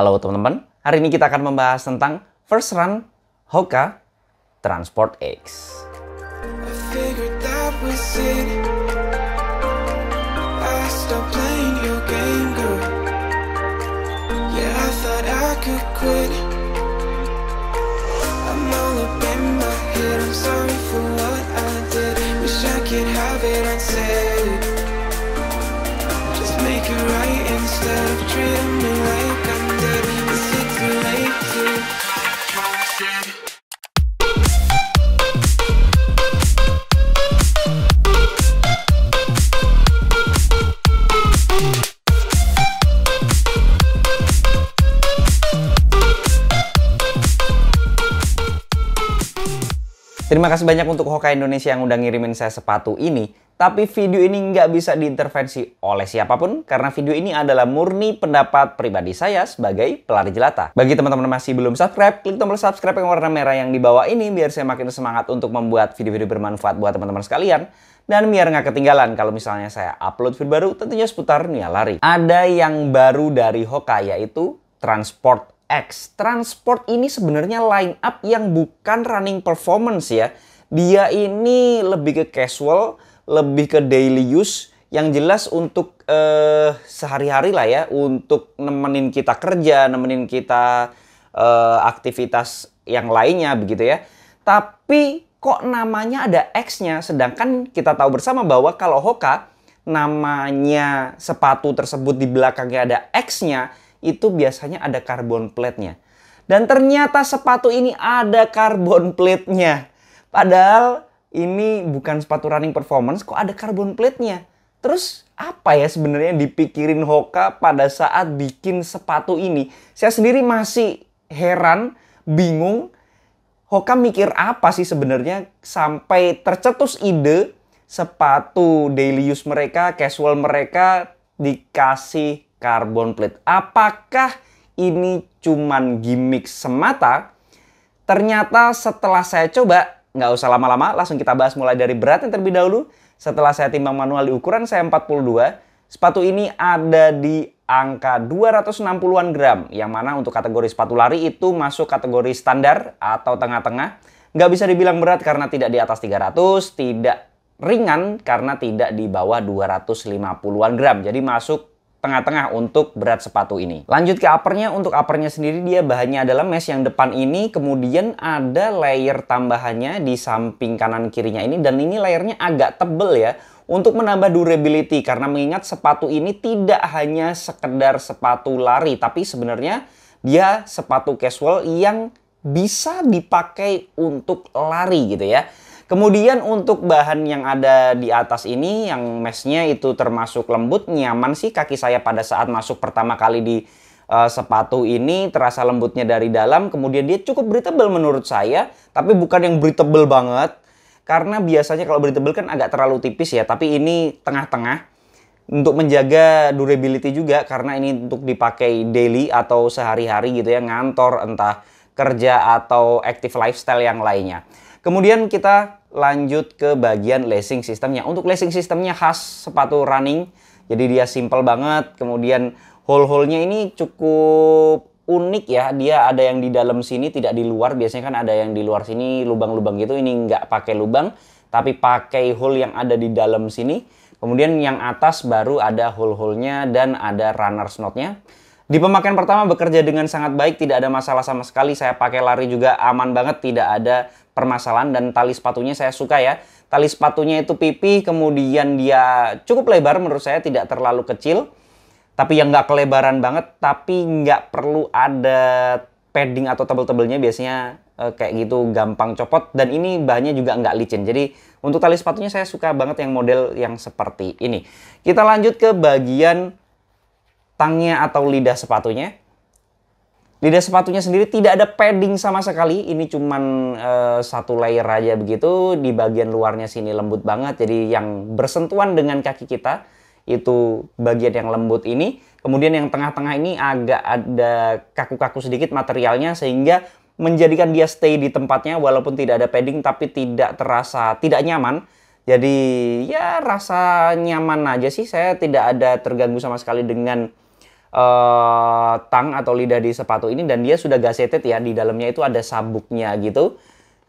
Halo teman-teman, hari ini kita akan membahas tentang First Run Hoka Transport X. Terima kasih banyak untuk Hoka Indonesia yang udah ngirimin saya sepatu ini. Tapi video ini nggak bisa diintervensi oleh siapapun karena video ini adalah murni pendapat pribadi saya sebagai pelari jelata. Bagi teman-teman masih belum subscribe, klik tombol subscribe yang warna merah yang di bawah ini biar saya makin semangat untuk membuat video-video bermanfaat buat teman-teman sekalian. Dan biar nggak ketinggalan kalau misalnya saya upload video baru tentunya seputar dunia lari. Ada yang baru dari Hoka yaitu Transport X. Transport ini sebenarnya line up yang bukan running performance ya. Dia ini lebih ke casual, lebih ke daily use. Yang jelas untuk sehari-hari lah ya. Untuk nemenin kita kerja, nemenin kita aktivitas yang lainnya begitu ya. Tapi kok namanya ada X-nya? Sedangkan kita tahu bersama bahwa kalau Hoka namanya sepatu tersebut di belakangnya ada X-nya, itu biasanya ada carbon plate-nya. Dan ternyata sepatu ini ada carbon plate-nya. Padahal ini bukan sepatu running performance, kok ada carbon plate-nya. Terus apa ya sebenarnya dipikirin Hoka pada saat bikin sepatu ini? Saya sendiri masih heran, bingung. Hoka mikir apa sih sebenarnya sampai tercetus ide sepatu daily use mereka, casual mereka dikasih carbon plate. Apakah ini cuman gimmick semata? Ternyata setelah saya coba, nggak usah lama-lama, langsung kita bahas mulai dari beratnya terlebih dahulu. Setelah saya timbang manual di ukuran saya 42, sepatu ini ada di angka 260-an gram. Yang mana untuk kategori sepatu lari itu masuk kategori standar atau tengah-tengah. Nggak bisa dibilang berat karena tidak di atas 300, tidak ringan karena tidak di bawah 250-an gram. Jadi masuk tengah-tengah untuk berat sepatu ini. Lanjut ke uppernya. Untuk uppernya sendiri dia bahannya adalah mesh yang depan ini. Kemudian ada layer tambahannya di samping kanan kirinya ini. Dan ini layernya agak tebel ya. Untuk menambah durability. Karena mengingat sepatu ini tidak hanya sekedar sepatu lari. Tapi sebenarnya dia sepatu casual yang bisa dipakai untuk lari gitu ya. Kemudian untuk bahan yang ada di atas ini, yang meshnya itu termasuk lembut, nyaman sih kaki saya pada saat masuk pertama kali di sepatu ini. Terasa lembutnya dari dalam, kemudian dia cukup breathable menurut saya. Tapi bukan yang breathable banget, karena biasanya kalau breathable kan agak terlalu tipis ya. Tapi ini tengah-tengah, untuk menjaga durability juga, karena ini untuk dipakai daily atau sehari-hari gitu ya, ngantor, entah kerja atau active lifestyle yang lainnya. Kemudian kita lanjut ke bagian lacing sistemnya. Untuk lacing sistemnya khas sepatu running, jadi dia simple banget. Kemudian hole-hole-nya ini cukup unik ya. Dia ada yang di dalam sini, tidak di luar. Biasanya kan ada yang di luar sini lubang-lubang gitu. Ini nggak pakai lubang, tapi pakai hole yang ada di dalam sini. Kemudian yang atas baru ada hole-hole-nya dan ada runners knot-nya. Di pemakaian pertama bekerja dengan sangat baik, tidak ada masalah sama sekali. Saya pakai lari juga aman banget, tidak ada permasalahan. Dan tali sepatunya saya suka ya. Tali sepatunya itu pipih, kemudian dia cukup lebar menurut saya, tidak terlalu kecil. Tapi yang nggak kelebaran banget, tapi nggak perlu ada padding atau tebel-tebelnya. Biasanya kayak gitu gampang copot. Dan ini bahannya juga nggak licin. Jadi untuk tali sepatunya saya suka banget yang model yang seperti ini. Kita lanjut ke bagian tangnya atau lidah sepatunya. Lidah sepatunya sendiri tidak ada padding sama sekali. Ini cuman satu layer aja begitu. Di bagian luarnya sini lembut banget. Jadi yang bersentuhan dengan kaki kita itu bagian yang lembut ini. Kemudian yang tengah-tengah ini agak ada kaku-kaku sedikit materialnya sehingga menjadikan dia stay di tempatnya walaupun tidak ada padding, tapi tidak terasa tidak nyaman. Jadi ya rasa nyaman aja sih. Saya tidak ada terganggu sama sekali dengan tang atau lidah di sepatu ini, dan dia sudah gazetted ya, di dalamnya itu ada sabuknya gitu.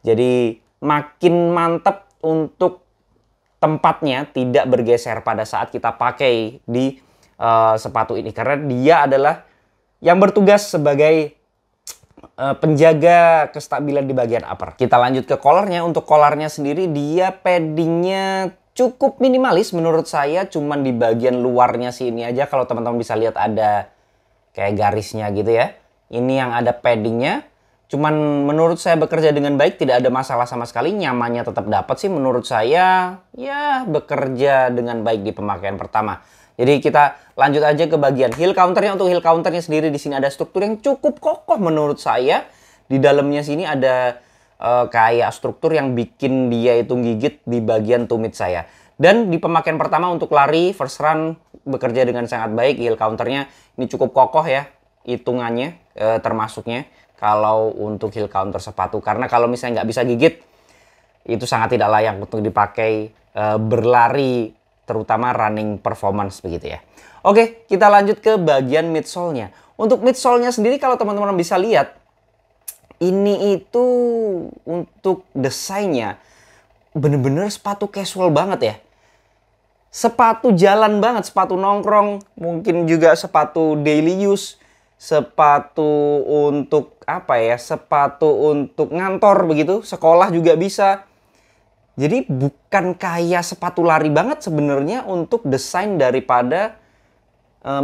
Jadi makin mantap untuk tempatnya tidak bergeser pada saat kita pakai di sepatu ini, karena dia adalah yang bertugas sebagai penjaga kestabilan di bagian upper. Kita lanjut ke collarnya. Untuk collarnya sendiri dia paddingnya cukup minimalis menurut saya, cuman di bagian luarnya sini aja kalau teman-teman bisa lihat ada kayak garisnya gitu ya. Ini yang ada paddingnya. Cuman menurut saya bekerja dengan baik, tidak ada masalah sama sekali, nyamannya tetap dapat sih menurut saya. Ya bekerja dengan baik di pemakaian pertama. Jadi kita lanjut aja ke bagian heel counternya. Untuk heel counternya sendiri di sini ada struktur yang cukup kokoh menurut saya. Di dalamnya sini ada kayak struktur yang bikin dia itu gigit di bagian tumit saya. Dan di pemakaian pertama untuk lari first run bekerja dengan sangat baik. Heel counternya ini cukup kokoh ya hitungannya, termasuknya kalau untuk heel counter sepatu. Karena kalau misalnya nggak bisa gigit, itu sangat tidak layak untuk dipakai berlari, terutama running performance begitu ya. Oke, kita lanjut ke bagian midsole-nya. Untuk midsole-nya sendiri kalau teman-teman bisa lihat, ini itu untuk desainnya bener-bener sepatu casual banget ya. Sepatu jalan banget, sepatu nongkrong, mungkin juga sepatu daily use, sepatu untuk apa ya, sepatu untuk ngantor begitu, sekolah juga bisa. Jadi bukan kayak sepatu lari banget sebenarnya untuk desain daripada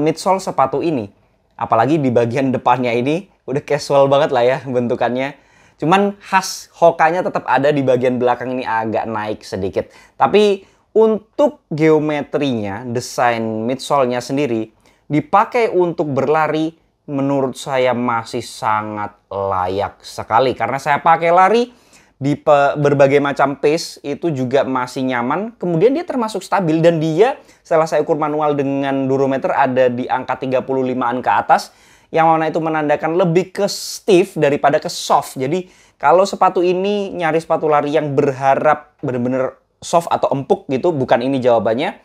midsole sepatu ini. Apalagi di bagian depannya ini udah casual banget lah ya bentukannya. Cuman khas Hoka-nya tetap ada di bagian belakang ini agak naik sedikit. Tapi untuk geometrinya, desain midsole-nya sendiri dipakai untuk berlari, menurut saya masih sangat layak sekali. Karena saya pakai lari di berbagai macam pace itu juga masih nyaman. Kemudian dia termasuk stabil dan dia setelah saya ukur manual dengan durometer ada di angka 35-an ke atas. Yang mana itu menandakan lebih ke stiff daripada ke soft. Jadi kalau sepatu ini nyari sepatu lari yang berharap bener-bener soft atau empuk gitu, bukan ini jawabannya.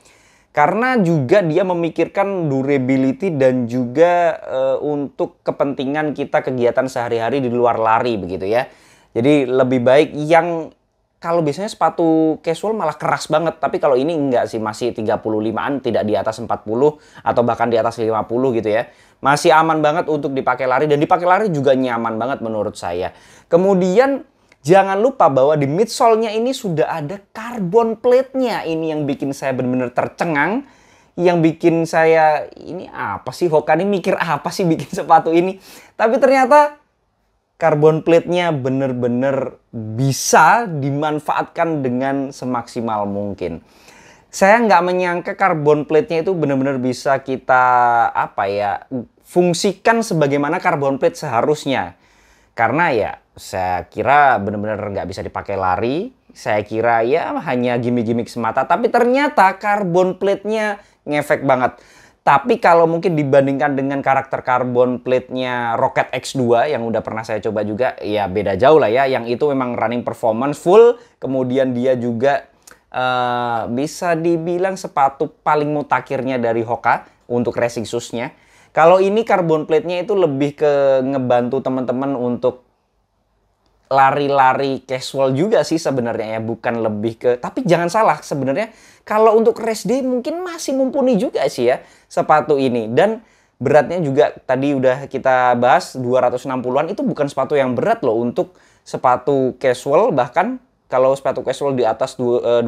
Karena juga dia memikirkan durability dan juga untuk kepentingan kita kegiatan sehari-hari di luar lari begitu ya. Jadi lebih baik yang kalau biasanya sepatu casual malah keras banget. Tapi kalau ini enggak sih, masih 35-an, tidak di atas 40 atau bahkan di atas 50 gitu ya. Masih aman banget untuk dipakai lari dan dipakai lari juga nyaman banget menurut saya. Kemudian jangan lupa bahwa di midsole-nya ini sudah ada carbon plate-nya. Ini yang bikin saya benar-benar tercengang. Yang bikin saya, ini apa sih Hoka ini mikir apa sih bikin sepatu ini. Tapi ternyata carbon plate-nya benar-benar bisa dimanfaatkan dengan semaksimal mungkin. Saya nggak menyangka carbon plate-nya itu benar-benar bisa kita apa ya, fungsikan sebagaimana carbon plate seharusnya. Karena ya saya kira benar-benar nggak bisa dipakai lari. Saya kira ya hanya gimmick-gimmick semata. Tapi ternyata carbon plate-nya ngefek banget. Tapi kalau mungkin dibandingkan dengan karakter carbon plate-nya Rocket X2 yang udah pernah saya coba juga, ya beda jauh lah ya. Yang itu memang running performance full. Kemudian dia juga bisa dibilang sepatu paling mutakhirnya dari Hoka untuk racing shoes-nya. Kalau ini carbon plate-nya itu lebih ke ngebantu teman-teman untuk lari-lari casual juga sih sebenarnya ya, bukan lebih ke. Tapi jangan salah, sebenarnya kalau untuk race day mungkin masih mumpuni juga sih ya sepatu ini. Dan beratnya juga tadi udah kita bahas 260-an, itu bukan sepatu yang berat loh untuk sepatu casual. Bahkan kalau sepatu casual di atas 250,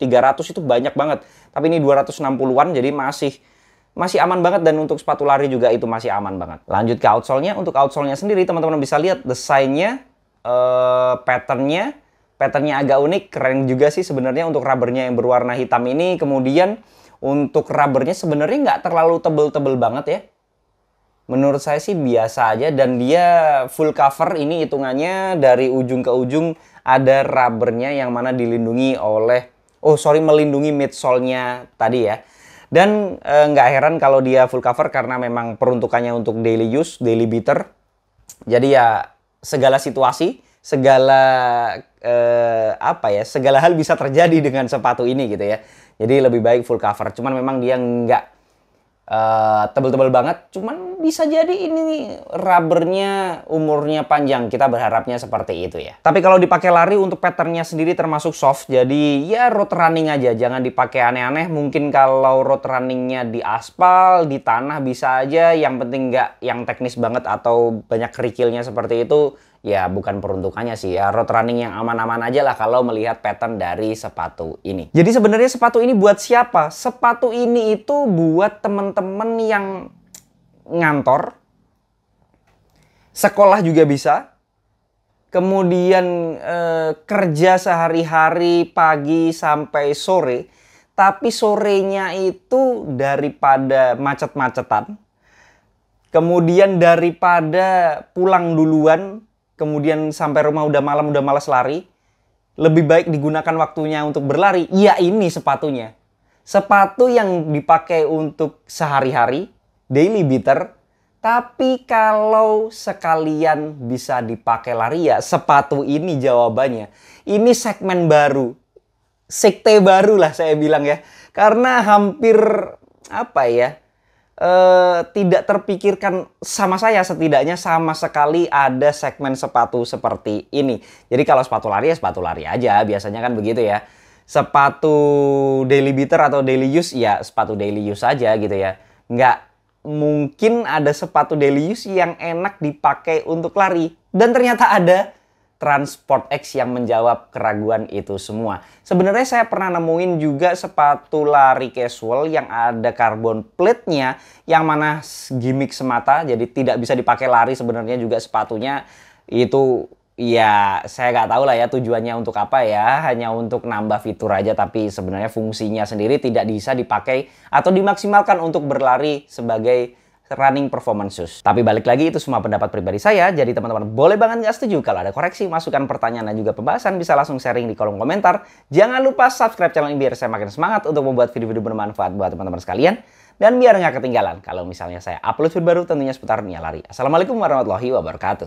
300 itu banyak banget. Tapi ini 260-an jadi masih aman banget, dan untuk sepatu lari juga itu masih aman banget. Lanjut ke outsole-nya. Untuk outsole-nya sendiri teman-teman bisa lihat desainnya, patternnya agak unik, keren juga sih sebenarnya untuk rubbernya yang berwarna hitam ini. Kemudian untuk rubbernya sebenarnya nggak terlalu tebel-tebel banget ya. Menurut saya sih biasa aja, dan dia full cover. Ini hitungannya dari ujung ke ujung ada rubbernya yang mana dilindungi oleh, melindungi midsole-nya tadi ya. Dan nggak heran kalau dia full cover karena memang peruntukannya untuk daily use, daily beater. Jadi ya segala situasi, segala segala hal bisa terjadi dengan sepatu ini gitu ya. Jadi lebih baik full cover. Cuman memang dia nggak tebel-tebel banget, cuman bisa jadi ini rubbernya umurnya panjang. Kita berharapnya seperti itu ya. Tapi kalau dipakai lari untuk patternnya sendiri termasuk soft, jadi ya road running aja, jangan dipakai aneh-aneh. Mungkin kalau road runningnya di aspal, di tanah bisa aja, yang penting nggak yang teknis banget atau banyak kerikilnya seperti itu, ya bukan peruntukannya sih ya. Road running yang aman-aman aja lah kalau melihat pattern dari sepatu ini. Jadi sebenarnya sepatu ini buat siapa? Sepatu ini itu buat temen-temen yang ngantor, sekolah juga bisa, kemudian kerja sehari-hari pagi sampai sore, tapi sorenya itu daripada macet-macetan, kemudian daripada pulang duluan, kemudian sampai rumah udah malam, udah malas lari, lebih baik digunakan waktunya untuk berlari. Ya ini sepatunya. Sepatu yang dipakai untuk sehari-hari, daily beater. Tapi kalau sekalian bisa dipakai lari, ya sepatu ini jawabannya. Ini segmen baru. Sekte baru lah saya bilang ya. Karena hampir apa ya, tidak terpikirkan sama saya, setidaknya sama sekali ada segmen sepatu seperti ini. Jadi kalau sepatu lari ya sepatu lari aja, biasanya kan begitu ya. Sepatu daily beater atau daily use ya sepatu daily use aja gitu ya. Nggak mungkin ada sepatu daily use yang enak dipakai untuk lari. Dan ternyata ada Transport X yang menjawab keraguan itu semua. Sebenarnya saya pernah nemuin juga sepatu lari casual yang ada carbon plate-nya, yang mana gimmick semata, jadi tidak bisa dipakai lari sebenarnya juga sepatunya. Itu ya saya nggak tahu lah ya tujuannya untuk apa ya, hanya untuk nambah fitur aja, tapi sebenarnya fungsinya sendiri tidak bisa dipakai atau dimaksimalkan untuk berlari sebagai running performance shoes. Tapi balik lagi, itu semua pendapat pribadi saya. Jadi teman-teman boleh banget nggak setuju. Kalau ada koreksi, masukan, pertanyaan, dan juga pembahasan, bisa langsung sharing di kolom komentar. Jangan lupa subscribe channel ini biar saya makin semangat untuk membuat video-video bermanfaat buat teman-teman sekalian. Dan biar nggak ketinggalan kalau misalnya saya upload video baru tentunya seputar dunia lari. Assalamualaikum warahmatullahi wabarakatuh.